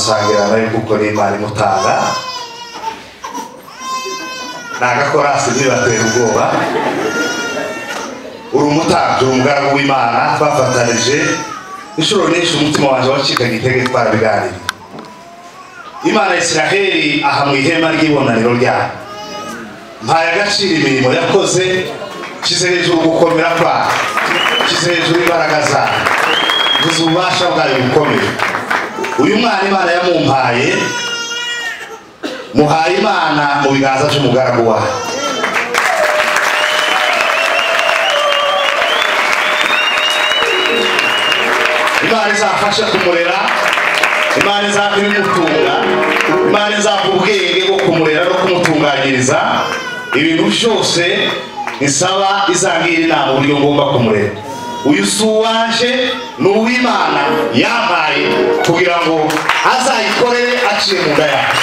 gusangira nayo kuko ni Imana imutanga nagakorasi ntibatera ubwoba uri umutambyi umugaragu w'Imana twafatanije inshuro nyinshi umutima wanje wacikanye itege twarabiganira Imana ya Isiraheli aha mu ihema ry'ibonaniro ryayo mpaye agaciro imirimo yakoze kize hejuru gukomera kwayo kize hejuru imbaraga zayo buze ububasha bwayo bukomeye uyu mwana Imana yamumpaye muhaye Imana mu biganza by'umugaragu wayo Imana izafasha kumurera Imana izamutunga Imana izamuha ubwenge bwo kumurera no kumutunganyiriza ibintu byose isaba izangira inama uburyo ngomba kumurera uyu suwaje n'uw'Imana yampaye kugira ngo azayikorere aciye mu nda yawe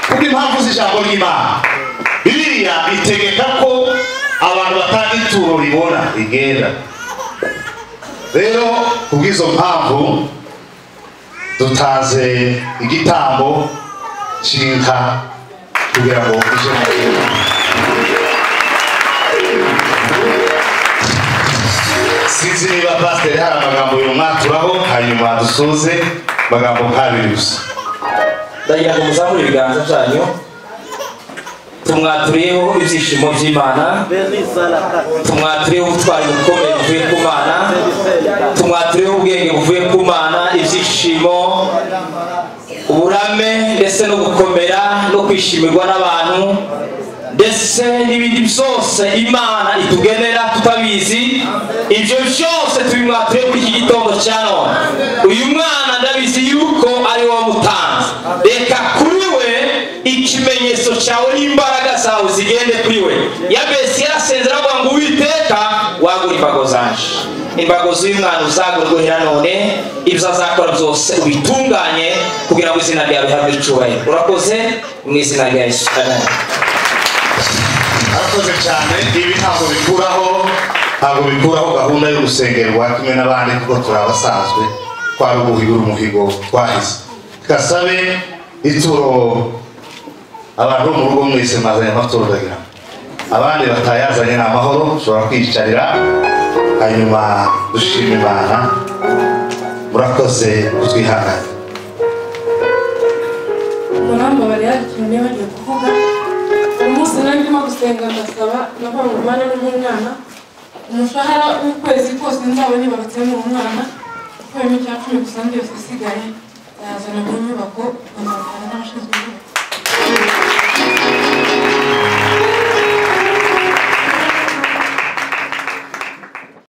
kuko impamvu z'ijambo ry'Imana Bibiliya itegeka ko abantu batanga ituro ribona rigenda rero kubw'izo mpamvu dutaze igitambo cy'inka kugira ngo ije mu sinzi niba pasiteri hari amagambo y'umwaturaho hanyuma dusoze amagambo nk'abiri gusa ndagira ngo muzamure ibiganza byanyu tumwaturiyeho ibyishimo by'Imana tumwaturiyeho ubutwari bukomeye buvuye ku Mana tumwaturiyeho ubwenge buvuye ku Mana ibyishimo uburame ndetse no gukomera no kwishimirwa n'abantu ndetse n'ibindi byose Imana itugenera tutabizi ibyo byose tubimwaturiye muri iki gitondo cya none uyu mwana ndabizi yuko ari wo mutanzi reka kuri we ikimenyetso cyawe n'imbaraga zawe zigende kuri we Yabesi yarasenze aravuga ngo Uwiteka wagura imbago zanje imbago z'umwana uzagurwera none ibyo azakora byose ubitunganye kugira ngo izina ryawe rihabwe icyubahiro urakoze mu izina rya Yesu amen arakoze cyane ibi ntabwo bikuraho gahunda yo gusengerwa kimwe n'abandi kuko turi abasanzwe twari uguhigura umuhigo twahize kasabe ituro abantu mu rugo mwese mazanye amaturo ndagira abandi batayazanye n'amahoro ushobora kwiyicarira hanyuma dushima Imana murakoze kutwihangana Muramba bari yakinye bagiye kuvuga umunsi nari ndimo gusenga ndasaba nabonye Imana n'umwana umushahara w'ukwezi kose nzaba nibarutse mu mwana ko imicya 10% yose isigaye yazana mu